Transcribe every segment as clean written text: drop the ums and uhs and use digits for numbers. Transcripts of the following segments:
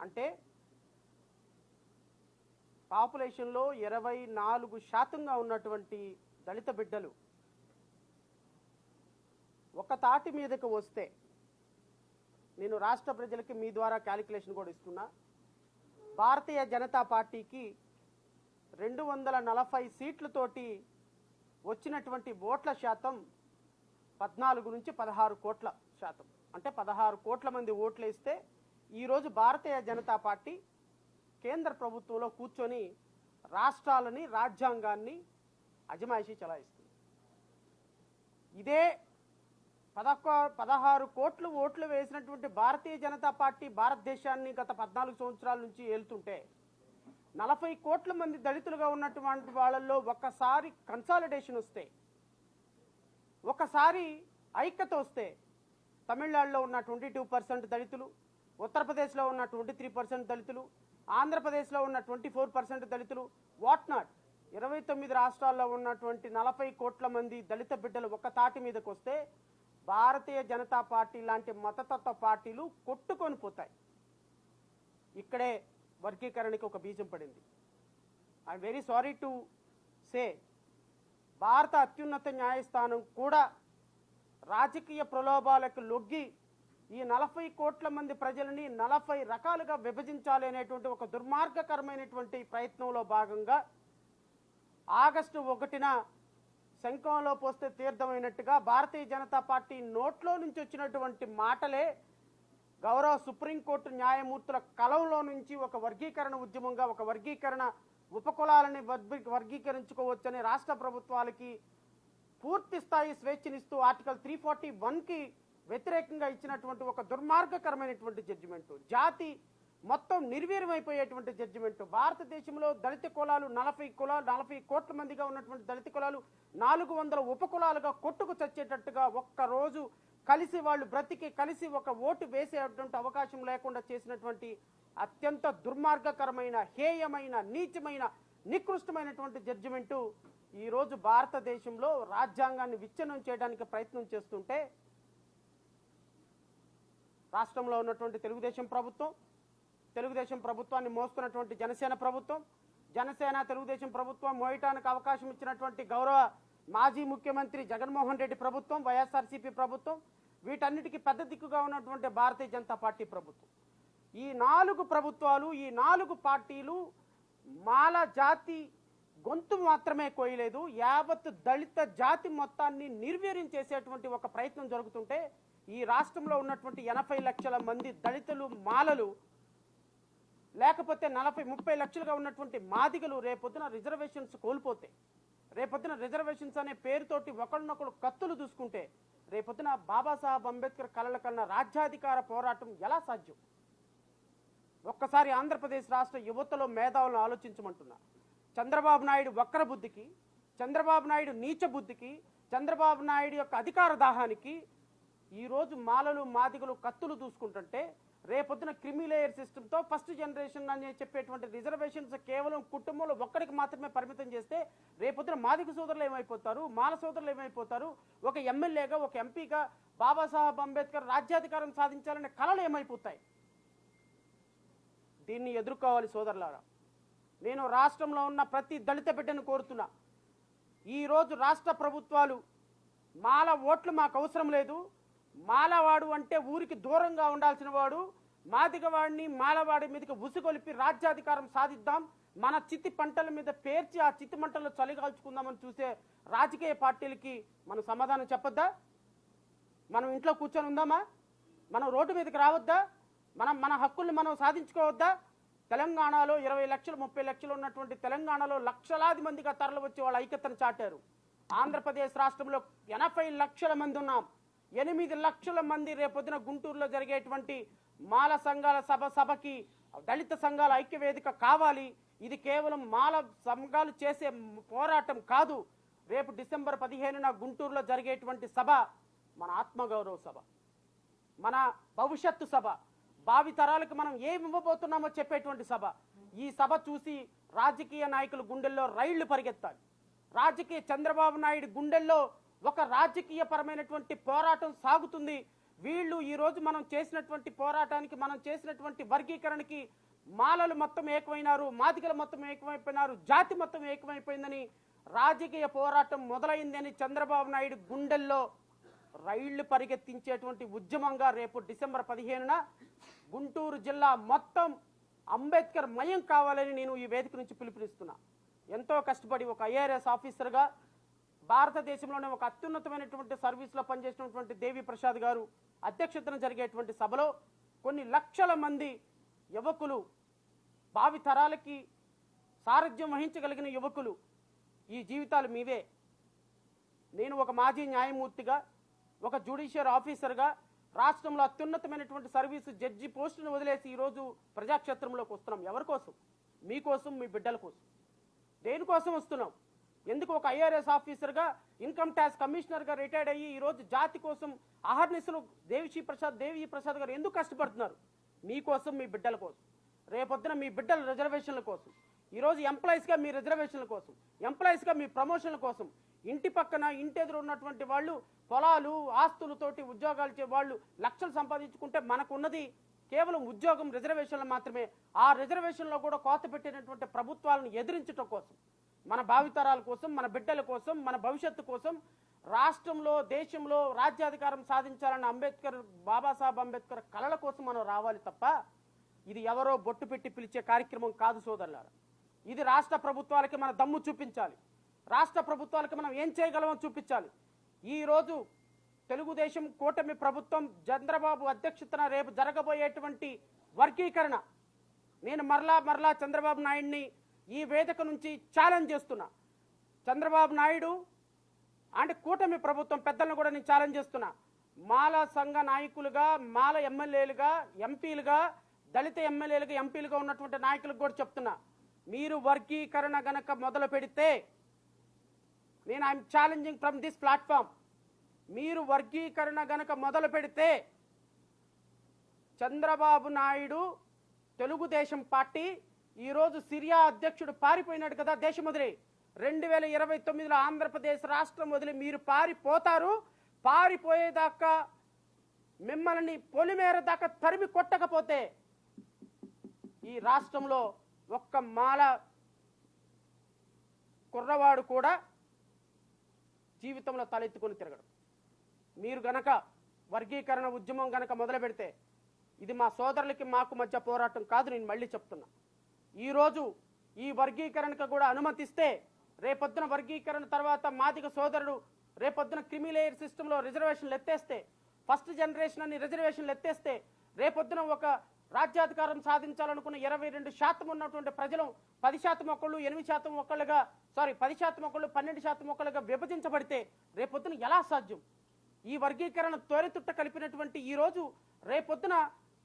అంటే పాపులేషన్లో 24% ఉన్నటువంటి దళిత బిడ్డలు ఒక తాటి మీదకు వస్తే, నేను రాష్ట్ర ప్రజలకి మీ ద్వారా క్యాలిక్యులేషన్ కూడా ఇస్తున్నా, భారతీయ జనతా పార్టీకి 240 సీట్లతోటి వచ్చినటువంటి ఓట్ల శాతం 14 నుంచి 16 కోట్ల శాతం. అంటే 16 కోట్ల మంది ఓట్లు వేస్తే ఈరోజు భారతీయ జనతా పార్టీ కేంద్ర ప్రభుత్వంలో కూర్చొని రాష్ట్రాలని, రాజ్యాంగాన్ని అజమాయిషీ చలాయిస్తుంది. ఇదే 16 కోట్లు ఓట్లు వేసినటువంటి భారతీయ జనతా పార్టీ భారతదేశాన్ని గత 14 సంవత్సరాల నుంచి ఏలుతుంటే 40 కోట్ల మంది దళితులుగా ఉన్నటువంటి వాళ్ళల్లో ఒక్కసారి కన్సాలిడేషన్ వస్తే, ఒకసారి ఐక్యత వస్తే, తమిళనాడులో ఉన్న 22% దళితులు, ఉత్తరప్రదేశ్లో ఉన్న 23% దళితులు, ఆంధ్రప్రదేశ్లో ఉన్న 24% దళితులు, వాట్ నాట్ 29 రాష్ట్రాల్లో ఉన్నటువంటి 40 కోట్ల మంది దళిత బిడ్డలు ఒక్క తాటి మీదకి వస్తే భారతీయ జనతా పార్టీ లాంటి మతతత్వ పార్టీలు కొట్టుకొని పోతాయి. ఇక్కడే వర్గీకరణకి ఒక బీజం పడింది. I'm very sorry to say, భారత అత్యున్నత న్యాయస్థానం కూడా రాజకీయ ప్రలోభాలకు లొగ్గి ఈ 40 కోట్ల మంది ప్రజలని 40 రకాలుగా విభజించాలి అనేటువంటి ఒక దుర్మార్గకరమైనటువంటి ప్రయత్నంలో భాగంగా ఆగస్టు 1న శంఖంలో పోస్తే తీర్థమైనట్టుగా భారతీయ జనతా పార్టీ నోట్లో నుంచి వచ్చినటువంటి మాటలే గౌరవ సుప్రీంకోర్టు న్యాయమూర్తుల కలంలో నుంచి ఒక వర్గీకరణ ఉద్యమంగా, ఒక వర్గీకరణ ఉపకులాలని వర్గీకరించుకోవచ్చని రాష్ట్ర ప్రభుత్వాలకి పూర్తి స్థాయి స్వేచ్ఛనిస్తూ ఆర్టికల్ 341కి వ్యతిరేకంగా ఇచ్చినటువంటి ఒక దుర్మార్గకరమైనటువంటి జడ్జిమెంటు, జాతి మొత్తం నిర్వీర్యమైపోయేటువంటి జడ్జిమెంటు. భారతదేశంలో దళిత కులాలు 40 కోట్ల మందిగా ఉన్నటువంటి దళిత కులాలు 400 ఉపకులాలుగా కొట్టుకు చచ్చేటట్టుగా, ఒక్కరోజు కలిసి వాళ్ళు బ్రతికి కలిసి ఒక ఓటు వేసేటువంటి అవకాశం లేకుండా చేసినటువంటి అత్యంత దుర్మార్గకరమైన, హేయమైన, నీచమైన, నికృష్టమైనటువంటి జడ్జిమెంటు ఈరోజు భారతదేశంలో రాజ్యాంగాన్ని విచ్ఛిన్నం చేయడానికి ప్రయత్నం చేస్తుంటే రాష్ట్రంలో ఉన్నటువంటి తెలుగుదేశం ప్రభుత్వాన్ని మోస్తున్నటువంటి జనసేన తెలుగుదేశం ప్రభుత్వం మోయటానికి అవకాశం ఇచ్చినటువంటి గౌరవ మాజీ ముఖ్యమంత్రి జగన్మోహన్ రెడ్డి ప్రభుత్వం, వైఎస్ఆర్సీపీ ప్రభుత్వం, వీటన్నిటికీ పెద్ద దిక్కుగా ఉన్నటువంటి భారతీయ జనతా పార్టీ ప్రభుత్వం, ఈ 4 ప్రభుత్వాలు, ఈ 4 పార్టీలు మాల జాతి గొంతు మాత్రమే కోయలేదు, యావత్ దళిత జాతి మొత్తాన్ని నిర్వీర్యం చేసేటువంటి ఒక ప్రయత్నం జరుగుతుంటే ఈ రాష్ట్రంలో ఉన్నటువంటి 80 లక్షల మంది దళితులు, మాలలు, లేకపోతే 40-30 లక్షలుగా ఉన్నటువంటి మాదిగలు రేపొద్దున రిజర్వేషన్స్ కోల్పోతే, రేపొద్దున రిజర్వేషన్స్ అనే పేరుతోటి ఒకళ్ళనొకళ్ళు కత్తులు దూసుకుంటే రేపొద్దున బాబాసాహెబ్ అంబేద్కర్ కలల కన్నా రాజ్యాధికార పోరాటం ఎలా సాధ్యం? ఒక్కసారి ఆంధ్రప్రదేశ్ రాష్ట్ర యువతలో మేధావులను ఆలోచించమంటున్నా. చంద్రబాబు నాయుడు వక్ర బుద్ధికి, చంద్రబాబు నాయుడు నీచ బుద్ధికి, చంద్రబాబు నాయుడు యొక్క అధికార దాహానికి ఈరోజు మాలలు, మాదిగలు కత్తులు దూసుకుంటుంటే రేపొద్దున క్రిమిలేయర్ సిస్టంతో ఫస్ట్ జనరేషన్ అని చెప్పేటువంటి రిజర్వేషన్స్ కేవలం కుటుంబంలో ఒక్కడికి మాత్రమే పరిమితం చేస్తే రేపొద్దున మాదిగ సోదరులు ఏమైపోతారు, మాల సోదరులు ఏమైపోతారు, ఒక ఎమ్మెల్యేగా, ఒక ఎంపీగా బాబాసాహెబ్ అంబేద్కర్ రాజ్యాధికారం సాధించాలనే కలలు ఏమైపోతాయి? దీన్ని ఎదుర్కోవాలి సోదరులారా. నేను రాష్ట్రంలో ఉన్న ప్రతి దళిత బిడ్డను కోరుతున్నా, ఈరోజు రాష్ట్ర ప్రభుత్వాలు మాల ఓట్లు మాకు అవసరం లేదు, మాలవాడు అంటే ఊరికి దూరంగా ఉండాల్సిన వాడు, మాదిగవాడిని మాలవాడి మీదకి ఉసుగొలిపి రాజ్యాధికారం సాధిద్దాం, మన చిత్తి పంటల మీద పేర్చి ఆ చిత్తి మంటల్లో చలిగాల్చుకుందామని చూసే రాజకీయ పార్టీలకి మనం సమాధానం చెప్పొద్దా? మనం ఇంట్లో కూర్చొని ఉందామా? మనం రోడ్డు మీదకి రావద్దా? మన హక్కుల్ని మనం సాధించుకోవద్దా? తెలంగాణలో 20 లక్షలు 30 లక్షలు ఉన్నటువంటి తెలంగాణలో లక్షలాది మందిగా తరలి వచ్చి వాళ్ళ ఐక్యతను చాటారు. ఆంధ్రప్రదేశ్ రాష్ట్రంలో 80 లక్షల మంది ఉన్నాం. 8 లక్షల మంది రేపొద్దున గుంటూరులో జరిగేటువంటి మాల సంఘాల సభకి దళిత సంఘాల ఐక్యవేదిక కావాలి. ఇది కేవలం మాల సంఘాలు చేసే పోరాటం కాదు. రేపు డిసెంబర్ 15న గుంటూరులో జరిగేటువంటి సభ మన ఆత్మగౌరవ సభ, మన భవిష్యత్తు సభ, భావి తరాలకు మనం ఏమి ఇవ్వబోతున్నామో చెప్పేటువంటి సభ. ఈ సభ చూసి రాజకీయ నాయకుల గుండెల్లో రైళ్లు పరిగెత్తాలి. చంద్రబాబు నాయుడు గుండెల్లో ఒక రాజకీయ పరమైనటువంటి పోరాటం సాగుతుంది. వీళ్ళు ఈరోజు మనం చేసినటువంటి పోరాటానికి, మనం చేసినటువంటి వర్గీకరణకి మాలలు మొత్తం ఏకమైనారు, మాదిగలు మొత్తం ఏకమైపోయినారు, జాతి మొత్తం ఏకమైపోయిందని రాజకీయ పోరాటం మొదలైందని చంద్రబాబు నాయుడు గుండెల్లో రైళ్లు పరిగెత్తించేటువంటి ఉద్యమంగా రేపు డిసెంబర్ 15న గుంటూరు జిల్లా మొత్తం అంబేద్కర్ మయం కావాలని నేను ఈ వేదిక నుంచి పిలుపునిస్తున్నా. ఎంతో కష్టపడి ఒక ఐఆర్ఎస్ ఆఫీసర్గా భారతదేశంలోనే ఒక అత్యున్నతమైనటువంటి సర్వీస్లో పనిచేసినటువంటి దేవి ప్రసాద్ గారు అధ్యక్షతన జరిగేటువంటి సభలో కొన్ని లక్షల మంది యువకులు, భావి తరాలకి సారథ్యం వహించగలిగిన యువకులు, ఈ జీవితాలు మీవే. నేను ఒక మాజీ న్యాయమూర్తిగా, ఒక జ్యుడిషియర్ ఆఫీసర్గా రాష్ట్రంలో అత్యున్నతమైనటువంటి సర్వీసు జడ్జి పోస్టును వదిలేసి ఈరోజు ప్రజాక్షేత్రంలోకి వస్తున్నాం. ఎవరి కోసం? మీకోసం, మీ బిడ్డల కోసం. దేనికోసం వస్తున్నాం? ఎందుకు? ఒక ఐఆర్ఎస్ ఆఫీసర్గా, ఇన్కమ్ ట్యాక్స్ కమిషనర్గా రిటైర్డ్ అయ్యి ఈరోజు జాతి కోసం అహర్నిశలు దేవి ప్రసాద్ గారు ఎందుకు కష్టపడుతున్నారు? మీకోసం, మీ బిడ్డల కోసం. రేపొద్దున మీ బిడ్డల రిజర్వేషన్ల కోసం, ఈరోజు ఎంప్లాయీస్గా మీ రిజర్వేషన్ల కోసం, ఎంప్లాయీస్గా మీ ప్రమోషన్ల కోసం, ఇంటి పక్కన ఇంటి ఎదురు ఉన్నటువంటి వాళ్ళు పొలాలు ఆస్తులతోటి ఉద్యోగాలు వాళ్ళు లక్షలు సంపాదించుకుంటే మనకున్నది కేవలం ఉద్యోగం, రిజర్వేషన్లు మాత్రమే. ఆ రిజర్వేషన్లో కూడా కోత పెట్టినటువంటి ప్రభుత్వాలను ఎదిరించడం కోసం, మన భావితరాల కోసం, మన బిడ్డల కోసం, మన భవిష్యత్తు కోసం, రాష్ట్రంలో, దేశంలో రాజ్యాధికారం సాధించాలన్న అంబేద్కర్, బాబాసాహెబ్ అంబేద్కర్ కళల కోసం మనం రావాలి తప్ప ఇది ఎవరో బొట్టు పెట్టి పిలిచే కార్యక్రమం కాదు సోదరులారా. ఇది రాష్ట్ర ప్రభుత్వాలకి మన దమ్ము చూపించాలి. రాష్ట్ర ప్రభుత్వాలకి మనం ఏం చేయగలమో చూపించాలి. ఈరోజు తెలుగుదేశం కూటమి ప్రభుత్వం చంద్రబాబు అధ్యక్షతన రేపు జరగబోయేటువంటి వర్గీకరణ, నేను మరలా చంద్రబాబు నాయుడిని ఈ వేదిక నుంచి ఛాలెంజ్ చేస్తున్నా. చంద్రబాబు నాయుడు అంటే కూటమి ప్రభుత్వం పెద్దలను కూడా నేను ఛాలెంజ్ చేస్తున్నా. మాల సంఘ నాయకులుగా, మాల ఎమ్మెల్యేలుగా, ఎంపీలుగా, దళిత ఎమ్మెల్యేలుగా, ఎంపీలుగా ఉన్నటువంటి నాయకులకు కూడా చెప్తున్నా, మీరు వర్గీకరణ గనక మొదలు పెడితే, నేను I'm challenging from this platform, మీరు వర్గీకరణ గనక మొదలు పెడితే చంద్రబాబు నాయుడు, తెలుగుదేశం పార్టీ ఈరోజు సిరియా అధ్యక్షుడు పారిపోయినాడు కదా దేశం వదిలి. 2029లో ఆంధ్రప్రదేశ్ రాష్ట్రం వదిలి మీరు పారిపోతారు. పారిపోయేదాకా, మిమ్మల్ని పొలిమేర దాకా తరిమి కొట్టకపోతే ఈ రాష్ట్రంలో ఒక్క మాల కుర్రవాడు కూడా జీవితంలో తలెత్తుకొని తిరగడు. మీరు గనక వర్గీకరణ ఉద్యమం గనక మొదలు పెడితే, ఇది మా సోదరులకి మాకు మధ్య పోరాటం కాదు, నేను మళ్ళీ చెప్తున్నా. ఈరోజు ఈ వర్గీకరణకు కూడా అనుమతిస్తే, రేపొద్దున వర్గీకరణ తర్వాత మాదిగ సోదరుడు రేపొద్దున క్రిమిలేయర్ సిస్టంలో రిజర్వేషన్లు ఎత్తేస్తే, ఫస్ట్ జనరేషన్ అని రిజర్వేషన్లు ఎత్తేస్తే, రేపొద్దున ఒక రాజ్యాధికారం సాధించాలనుకున్న 22% ఉన్నటువంటి ప్రజలు 10% ఒకళ్ళు, 8% ఒకళ్ళుగా, 10% ఒకళ్ళు, 12% ఒకళ్ళుగా విభజించబడితే రేపొద్దున ఎలా సాధ్యం? ఈ వర్గీకరణ తోరెతుట్ట కలిపినటువంటి ఈ రోజు రేపొద్దున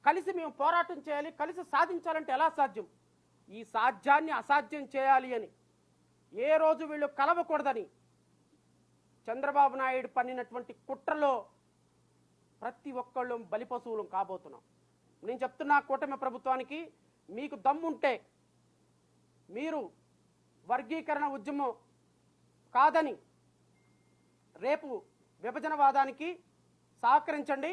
కలిసి మేము పోరాటం చేయాలి, కలిసి సాధించాలంటే ఎలా సాధ్యం? ఈ సాధ్యాన్ని అసాధ్యం చేయాలి అని, ఏ రోజు వీళ్ళు కలవకూడదని చంద్రబాబు నాయుడు పన్నినటువంటి కుట్రలో ప్రతి ఒక్కళ్ళు బలిపశువులం కాబోతున్నాం. నేను చెప్తున్నా కూటమి ప్రభుత్వానికి, మీకు దమ్ముంటే మీరు వర్గీకరణ ఉద్యమం కాదని రేపు విభజనవాదానికి సహకరించండి.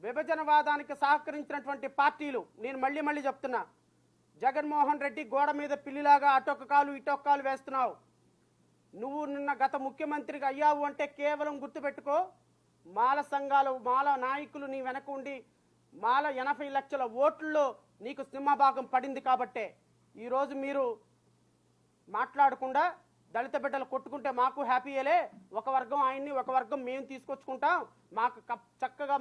విభజనవాదానికి సహకరించినటువంటి పార్టీలు, నేను మళ్ళీ చెప్తున్నా, జగన్మోహన్ రెడ్డి గోడ మీద పిల్లిలాగా అటొక్క కాలు ఇటొక్క కాలు వేస్తున్నావు. నువ్వు నిన్న గత ముఖ్యమంత్రిగా అయ్యావు అంటే కేవలం గుర్తుపెట్టుకో, మాల సంఘాలు, మాల నాయకులు నీ వెనక ఉండి మాల 80 లక్షల ఓట్లలో నీకు సింహభాగం పడింది కాబట్టే ఈరోజు మీరు మాట్లాడకుండా దళిత బిడ్డలు కొట్టుకుంటే మాకు హ్యాపీయలే, ఒక వర్గం ఆయన్ని ఒక వర్గం మేము తీసుకొచ్చుకుంటాం, మాకు చక్కగా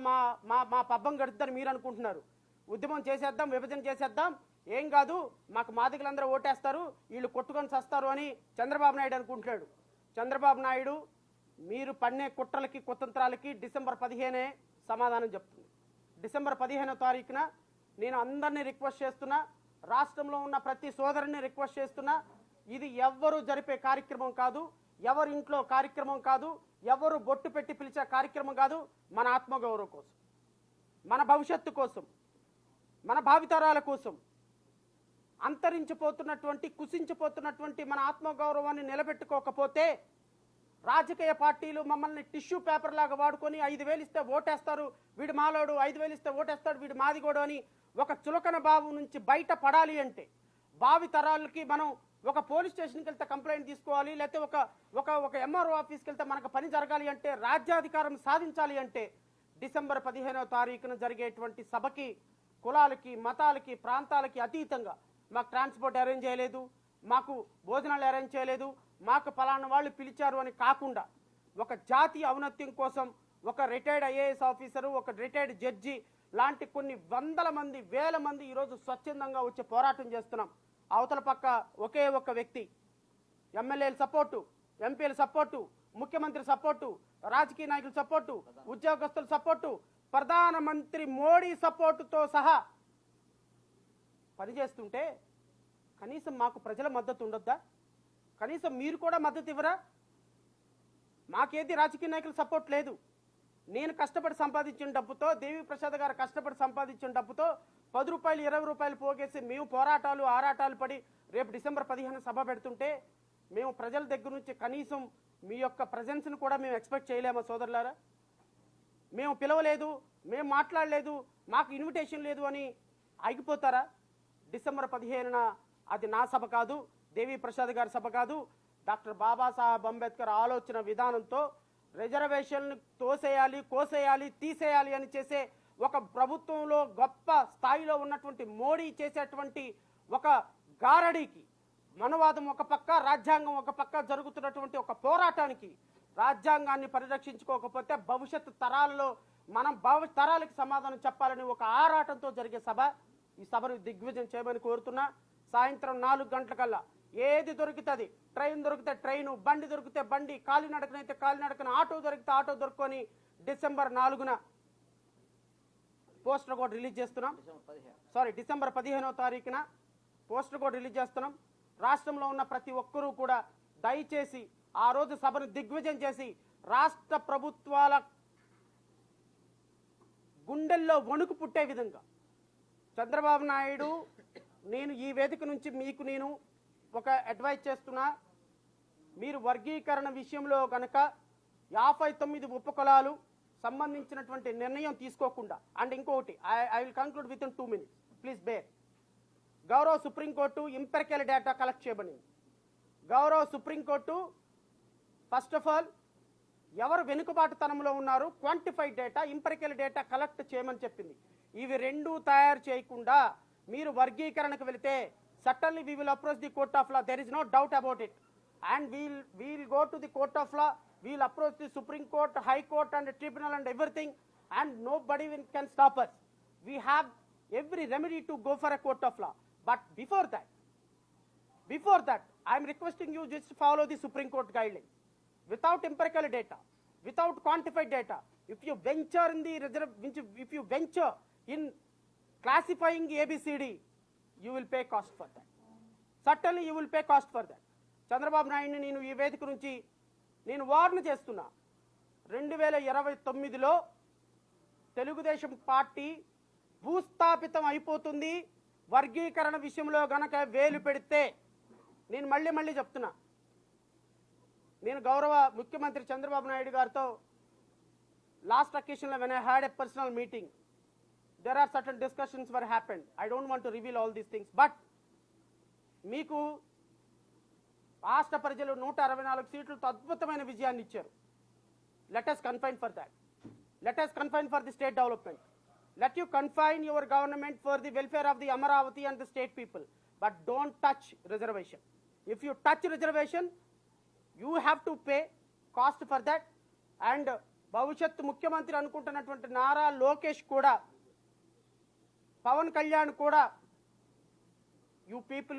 మా పబ్బం గడుద్దని మీరు అనుకుంటున్నారు. ఉద్యమం చేసేద్దాం, విభజన చేసేద్దాం, ఏం కాదు, మాకు మాదిగలందరూ ఓటేస్తారు, వీళ్ళు కొట్టుకొని చస్తారు అని చంద్రబాబు నాయుడు అనుకుంటున్నాడు. చంద్రబాబు నాయుడు మీరు పన్నే కుట్రలకి, కుతంత్రాలకి డిసెంబర్ 15 సమాధానం చెప్తుంది. డిసెంబర్ 15వ తారీఖున నేను అందరినీ రిక్వెస్ట్ చేస్తున్నా, రాష్ట్రంలో ఉన్న ప్రతి సోదరుని రిక్వెస్ట్ చేస్తున్నా, ఇది ఎవ్వరు జరిపే కార్యక్రమం కాదు, ఎవరి ఇంట్లో కార్యక్రమం కాదు, ఎవరు బొట్టు పెట్టి పిలిచే కార్యక్రమం కాదు. మన ఆత్మగౌరవం కోసం, మన భవిష్యత్తు కోసం, మన భావితరాల కోసం, అంతరించిపోతున్నటువంటి, కుసించిపోతున్నటువంటి మన ఆత్మగౌరవాన్ని నిలబెట్టుకోకపోతే రాజకీయ పార్టీలు మమ్మల్ని టిష్యూ పేపర్ లాగా వాడుకొని 5,000 ఇస్తే ఓటేస్తారు, వీడు మాలోడు, 5,000 ఇస్తే ఓటేస్తాడు, వీడు మాదిగోడు అని ఒక చులకన భావం నుంచి బయట పడాలి అంటే భావి తరాలకి మనం ఒక పోలీస్ స్టేషన్కి వెళ్తే కంప్లైంట్ తీసుకోవాలి, లేకపోతే ఒక ఎంఆర్ఓ ఆఫీస్కి వెళ్తే మనకు పని జరగాలి అంటే, రాజ్యాధికారం సాధించాలి అంటే డిసెంబర్ 15వ తారీఖున జరిగేటువంటి సభకి కులాలకి, మతాలకి, ప్రాంతాలకి అతీతంగా మాకు ట్రాన్స్పోర్ట్ అరేంజ్ చేయలేదు, మాకు భోజనాలు అరేంజ్ చేయలేదు, మాకు ఫలానా వాళ్ళు పిలిచారు అని కాకుండా ఒక జాతీయ ఔన్నత్యం కోసం ఒక రిటైర్డ్ ఐఏఎస్ ఆఫీసరు, ఒక రిటైర్డ్ జడ్జి లాంటి కొన్ని వందల మంది, వేల మంది ఈరోజు స్వచ్ఛందంగా వచ్చి పోరాటం చేస్తున్నాం. అవతల పక్క ఒకే ఒక్క వ్యక్తి ఎమ్మెల్యేల సపోర్టు, ఎంపీల సపోర్టు, ముఖ్యమంత్రి సపోర్టు, రాజకీయ నాయకుల సపోర్టు, ఉద్యోగస్తుల సపోర్టు, ప్రధానమంత్రి మోడీ సపోర్టుతో సహా పనిచేస్తుంటే కనీసం మాకు ప్రజల మద్దతు ఉండొద్దా? కనీసం మీరు కూడా మద్దతు ఇవ్వరా? మాకేది రాజకీయ నాయకుల సపోర్ట్ లేదు. నేను కష్టపడి సంపాదించిన డబ్బుతో, దేవి ప్రసాద్ గారు కష్టపడి సంపాదించిన డబ్బుతో 10 రూపాయలు 20 రూపాయలు పోగేసి మేము పోరాటాలు ఆరాటాలు పడి రేపు డిసెంబర్ 15 సభ పెడుతుంటే మేము ప్రజల దగ్గర నుంచి కనీసం మీ యొక్క ప్రజెన్స్ను కూడా మేము ఎక్స్పెక్ట్ చేయలేమా సోదరులారా? మేము పిలవలేదు, మేము మాట్లాడలేదు, మాకు ఇన్విటేషన్ లేదు అని ఆగిపోతారా? డిసెంబర్ 15న అది నా సభ కాదు, దేవి ప్రసాద్ గారి సభ కాదు, డాక్టర్ బాబాసాహెబ్ అంబేద్కర్ ఆలోచన విధానంతో రిజర్వేషన్లు తోసేయాలి, కోసేయాలి, తీసేయాలి అని చేసే ఒక ప్రభుత్వంలో గొప్ప స్థాయిలో ఉన్నటువంటి మోడీ చేసేటువంటి ఒక గారడీకి, మనవాదం ఒక పక్క, రాజ్యాంగం ఒక పక్క జరుగుతున్నటువంటి ఒక పోరాటానికి రాజ్యాంగాన్ని పరిరక్షించుకోకపోతే భవిష్యత్తు తరాలలో మనం తరాలకు సమాధానం చెప్పాలని ఒక ఆరాటంతో జరిగే సభ. ఈ సభను దిగ్విజయం చేయమని కోరుతున్నా. సాయంత్రం 4 గంటలకల్లా ఏది దొరుకుతుంది, ట్రైన్ దొరికితే ట్రైను, బండి దొరికితే బండి, కాలినడకనైతే కాలినడకన, ఆటో దొరికితే ఆటో దొరుకుని డిసెంబర్ 4న పోస్టర్ కోడ్ రిలీజ్ చేస్తున్నాం. డిసెంబర్ 15వ తారీఖున పోస్టర్ కోడ్ రిలీజ్ చేస్తున్నాం. రాష్ట్రంలో ఉన్న ప్రతి ఒక్కరూ కూడా దయచేసి ఆ రోజు సభను దిగ్విజయం చేసి రాష్ట్ర ప్రభుత్వాల గుండెల్లో వణుకు పుట్టే విధంగా చంద్రబాబు నాయుడు, నేను ఈ వేదిక నుంచి మీకు నేను ఒక అడ్వైజ్ చేస్తున్నా. మీరు వర్గీకరణ విషయంలో కనుక 59 ఉపకులాలు సంబంధించినటువంటి నిర్ణయం తీసుకోకుండా, అండ్ ఇంకొకటి I will conclude within 2 minutes, please bear. గౌరవ సుప్రీంకోర్టు ఇంపెరికల్ డేటా కలెక్ట్ చేయబడింది. గౌరవ సుప్రీంకోర్టు ఫస్ట్ ఆఫ్ ఆల్ ఎవరు వెనుకబాటుతనంలో ఉన్నారు, quantified data, empirical data collect చేయమని చెప్పింది. ఇవి రెండూ తయారు చేయకుండా మీరు వర్గీకరణకు వెళితే certainly we will approach the court of law, there is no doubt about it, and we'll go to the court of law, we'll approach the Supreme Court, High Court and the tribunal and everything, and nobody can stop us. We have every remedy to go for a court of law. But before that I am requesting you just follow the Supreme Court guidelines. Without empirical data, without quantified data, if you venture in classifying ABCD, you will pay cost for that. Certainly you will pay cost for that. Chandrababu నాయుడిని నేను ఈ వేదిక నుంచి నేను warn చేస్తున్నా. 2029లో Telugu Desam party భూస్థాపితం అయిపోతుంది. వర్గీకరణ విషయంలో గనక వేలు పెడితే, నేను మళ్ళీ చెప్తున్నా, నేను గౌరవ ముఖ్యమంత్రి చంద్రబాబు నాయుడు గారితో last అకేషన్లో when I had a personal meeting, there are certain discussions were happened. I don't want to reveal all these things, but మీకు రాష్ట్ర ప్రజలు 164 సీట్లతో అద్భుతమైన విజయాన్ని ఇచ్చారు. Let us confine for that. Let us confine for the state development. Let you confine your government for the welfare of the Amaravati and the state people, but don't touch reservation. If you touch reservation, you have to pay cost for that. And భవిష్యత్తు ముఖ్యమంత్రి అనుకుంటున్నటువంటి నారా లోకేష్ కూడా, పవన్ కళ్యాణ్ కూడా, you people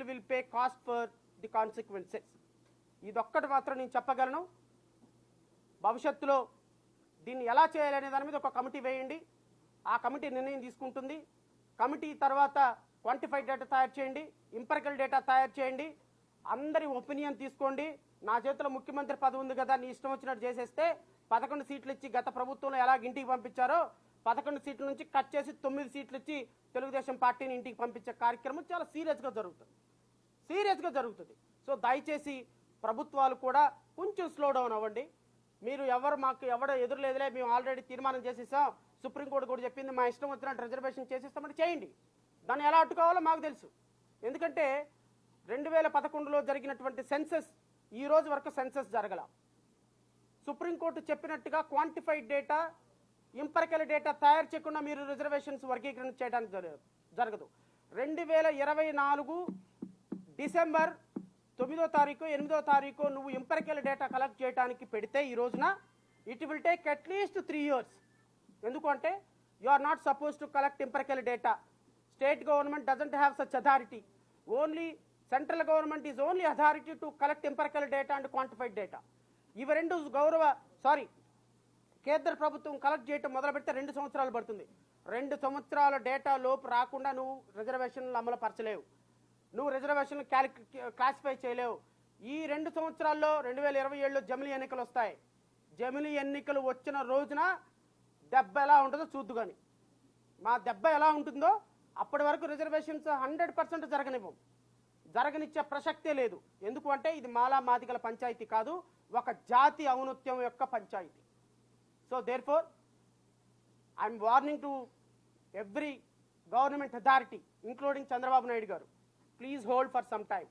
will pay cost for the consequences. ఇదొక్కటి మాత్రం నేను చెప్పగలను. భవిష్యత్తులో దీన్ని ఎలా చేయాలనే దాని మీద ఒక కమిటీ వేయండి. ఆ కమిటీ నిర్ణయం తీసుకుంటుంది. కమిటీ తర్వాత క్వాంటిఫైడ్ డేటా తయారు చేయండి, ఇంపెరికల్ డేటా తయారు చేయండి, అందరి ఒపీనియన్ తీసుకోండి. నా చేతిలో ముఖ్యమంత్రి పదవి ఉంది కదా, నీ ఇష్టం వచ్చినట్టు చేసేస్తే 11 సీట్లు ఇచ్చి గత ప్రభుత్వంలో ఎలా ఇంటికి పంపించారో 11 సీట్ల నుంచి కట్ చేసి 9 సీట్లు ఇచ్చి తెలుగుదేశం పార్టీని ఇంటికి పంపించే కార్యక్రమం చాలా సీరియస్గా జరుగుతుంది. సో దయచేసి ప్రభుత్వాలు కూడా కొంచెం స్లో డౌన్ అవ్వండి. మీరు మాకు ఎదురు లేదులే, మేము ఆల్రెడీ తీర్మానం చేసేసాం, సుప్రీంకోర్టు కూడా చెప్పింది, మా ఇష్టం వచ్చినట్టు రిజర్వేషన్ చేసేస్తామని చేయండి. దాన్ని ఎలా అడ్డుకోవాలో మాకు తెలుసు. ఎందుకంటే 2011లో జరిగినటువంటి సెన్సస్ ఈ రోజు వరకు సెన్సస్ జరగల. సుప్రీంకోర్టు చెప్పినట్టుగా క్వాంటిఫైడ్ డేటా, ఇంపరికల్ డేటా తయారు చేయకుండా మీరు రిజర్వేషన్స్ వర్గీకరణ చేయడానికి జరగదు. 2024 డిసెంబర్ 9వ తారీఖు 8వ తారీఖు నువ్వు ఇంపరికల్ డేటా కలెక్ట్ చేయడానికి పెడితే ఈ రోజున it will take at least 3 years. ఎందుకంటే you are not suppose to collect empirical data. State government doesn't have such authority. Only central government is only authority to collect empirical data and quantified data. ఇవి రెండు కేంద్ర ప్రభుత్వం collect చేయటం మొదలు పెడితే 2 సంవత్సరాలు పడుతుంది. 2 సంవత్సరాల డేటా లోపు రాకుండా నువ్వు రిజర్వేషన్లు అమలు పరచలేవు, నువ్వు రిజర్వేషన్లు క్లాసిఫై చేయలేవు. ఈ 2 సంవత్సరాల్లో 2027లో జమిలీ ఎన్నికలు వస్తాయి. జమిలీ ఎన్నికలు వచ్చిన రోజున దెబ్బ ఎలా ఉంటుందో చూద్దు. కానీ మా దెబ్బ ఎలా ఉంటుందో అప్పటి వరకు రిజర్వేషన్స్ 100% జరగనిచ్చే ప్రసక్తే లేదు. ఎందుకు అంటే ఇది మాలా మాదిగల పంచాయతీ కాదు, ఒక జాతి ఔన్నత్యం యొక్క పంచాయతీ. So therefore I'm warning to every government authority including Chandrababu Naidu garu, please hold for some time,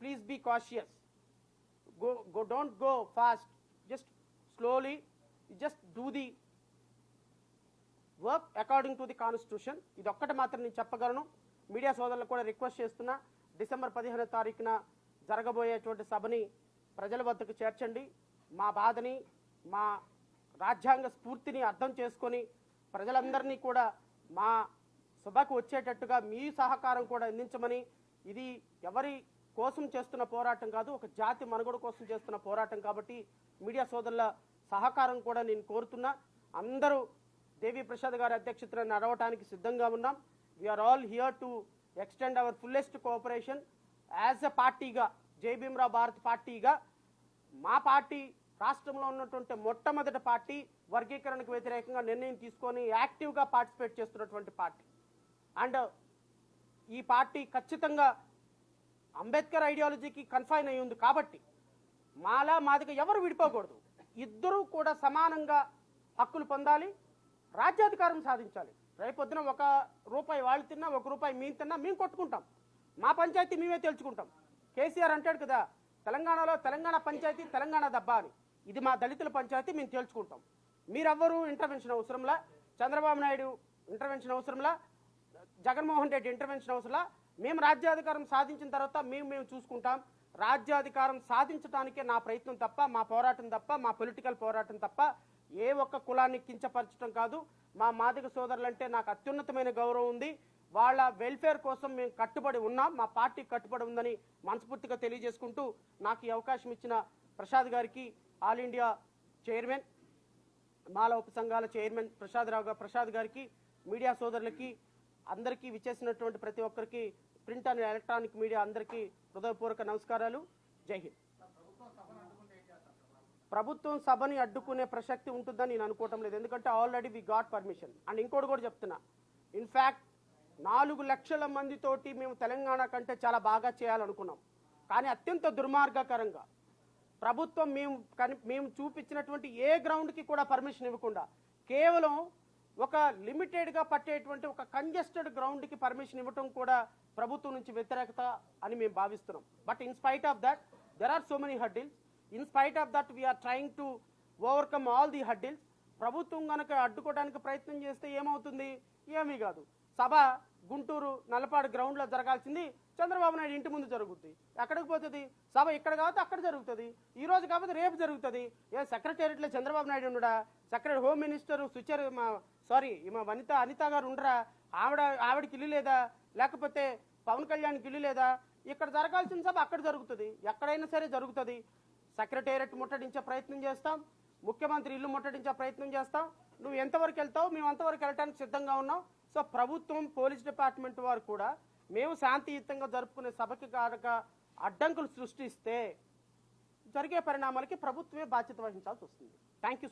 please be cautious, don't go fast, just slowly, just do the work according to the constitution. ఇది ఒక్కటి మాత్రం నేను చెప్పగలను. మీడియా సోదరులకు కూడా request చేస్తున్నా, December 15వ తారీఖున జరగబోయేటువంటి సభని ప్రజల వద్దకు చేర్చండి. మా బాధని, మా రాజ్యాంగ స్ఫూర్తిని అర్థం చేసుకొని ప్రజలందరినీ కూడా మా సభకు వచ్చేటట్టుగా మీ సహకారం కూడా అందించమని. ఇది ఎవరి కోసం చేస్తున్న పోరాటం కాదు, ఒక జాతి మనుగడ కోసం చేస్తున్న పోరాటం కాబట్టి మీడియా సోదరుల సహకారం కూడా నేను కోరుతున్నా. అందరూ దేవి ప్రసాద్ గారి అధ్యక్షతన నడవటానికి సిద్ధంగా ఉన్నాం. We are all here to extend our fullest cooperation as a పార్టీగా, జై భీమ్రావ్ భారత్ పార్టీగా. మా పార్టీ రాష్ట్రంలో ఉన్నటువంటి మొట్టమొదటి పార్టీ వర్గీకరణకు వ్యతిరేకంగా నిర్ణయం తీసుకొని యాక్టివ్గా పార్టిసిపేట్ చేస్తున్నటువంటి పార్టీ. అండ్ ఈ పార్టీ ఖచ్చితంగా అంబేద్కర్ ఐడియాలజీకి కన్ఫైన్ అయి ఉంది కాబట్టి మాలా మాదిగ ఎవరు విడిపోకూడదు. ఇద్దరూ కూడా సమానంగా హక్కులు పొందాలి, రాజ్యాధికారం సాధించాలి. రేపొద్దున ₹1 వాళ్ళు తిన్నా, ₹1 మేము తిన్నా మేము కొట్టుకుంటాం, మా పంచాయతీ మేమే తెలుసుకుంటాం. కేసీఆర్ అంటాడు కదా, తెలంగాణలో తెలంగాణ పంచాయతీ తెలంగాణ దెబ్బ అని. ఇది మా దళితుల పంచాయతీ, మేము తేల్చుకుంటాం. మీరెవ్వరూ ఇంటర్వెన్షన్ అవసరంలా, చంద్రబాబు నాయుడు ఇంటర్వెన్షన్ అవసరంలా, జగన్మోహన్ రెడ్డి ఇంటర్వెన్షన్ అవసరంలా. మేము రాజ్యాధికారం సాధించిన తర్వాత మేము చూసుకుంటాం. రాజ్యాధికారం సాధించడానికే నా ప్రయత్నం తప్ప, మా పోరాటం తప్ప, మా పొలిటికల్ పోరాటం తప్ప ఏ ఒక్క కులాన్ని కించపరచడం కాదు. మా మాదిగ సోదరులంటే నాకు అత్యున్నతమైన గౌరవం ఉంది. వాళ్ళ వెల్ఫేర్ కోసం మేము కట్టుబడి ఉన్నాం, మా పార్టీ కట్టుబడి ఉందని మనస్ఫూర్తిగా తెలియజేసుకుంటూ నాకు ఈ అవకాశం ఇచ్చిన ప్రసాద్ గారికి, ఆల్ ఇండియా చైర్మన్, మాల ఉపసంఘాల చైర్మన్ ప్రసాద్ గారికి, మీడియా సోదరులకి అందరికీ విచ్చేసినటువంటి ప్రతి ఒక్కరికి, ప్రింట్ అండ్ ఎలక్ట్రానిక్ మీడియా అందరికీ హృదయపూర్వక నమస్కారాలు. జై హింద్. ప్రభుత్వం సభని అడ్డుకునే ప్రసక్తి ఉంటుందని నేను అనుకోవటం లేదు. ఎందుకంటే already we got permission. And ఇంకోటి కూడా చెప్తున్నా, ఇన్ఫ్యాక్ట్ 4 లక్షల మందితోటి మేము తెలంగాణ కంటే చాలా బాగా చేయాలనుకున్నాం. కానీ అత్యంత దుర్మార్గకరంగా ప్రభుత్వం మేము చూపించినటువంటి ఏ గ్రౌండ్కి కూడా పర్మిషన్ ఇవ్వకుండా కేవలం ఒక లిమిటెడ్గా పట్టేటువంటి ఒక కంజెస్టెడ్ గ్రౌండ్కి పర్మిషన్ ఇవ్వటం కూడా ప్రభుత్వం నుంచి వ్యతిరేకత అని మేము భావిస్తున్నాం. But in spite of that there are so many hurdles. In spite of that we are trying to overcome all the hurdles. ప్రభుత్వం కనుక అడ్డుకోవడానికి ప్రయత్నం చేస్తే ఏమవుతుంది? ఏమీ కాదు. సభ గుంటూరు నల్లపాడు గ్రౌండ్లో జరగాల్సింది చంద్రబాబు నాయుడు ఇంటి ముందు జరుగుతుంది. ఎక్కడికి పోతుంది? సభ ఇక్కడ కాకపోతే అక్కడ జరుగుతుంది, ఈ రోజు కాకపోతే రేపు జరుగుతుంది. సెక్రటేరియట్లో చంద్రబాబు నాయుడు ఉండడా? హోమ్ మినిస్టర్ అనిత గారు ఉండరా? ఆవిడకి ఇల్లు లేదా? లేకపోతే పవన్ కళ్యాణ్కి ఇల్లు లేదా? ఇక్కడ జరగాల్సిన సభ అక్కడ జరుగుతుంది, ఎక్కడైనా సరే జరుగుతుంది. సెక్రటేరియట్ ముట్టడించే ప్రయత్నం చేస్తాం, ముఖ్యమంత్రి ఇల్లు ముట్టడించే ప్రయత్నం చేస్తాం. నువ్వు ఎంతవరకు వెళ్తావు? మేము అంతవరకు వెళ్ళడానికి సిద్ధంగా ఉన్నాం. సో ప్రభుత్వం, పోలీస్ డిపార్ట్మెంట్ వారు కూడా మేము శాంతియుతంగా జరుపుకునే సభకి కాక అడ్డంకులు సృష్టిస్తే జరిగే పరిణామాలకి ప్రభుత్వమే బాధ్యత వహించాల్సి వస్తుంది. Thank you.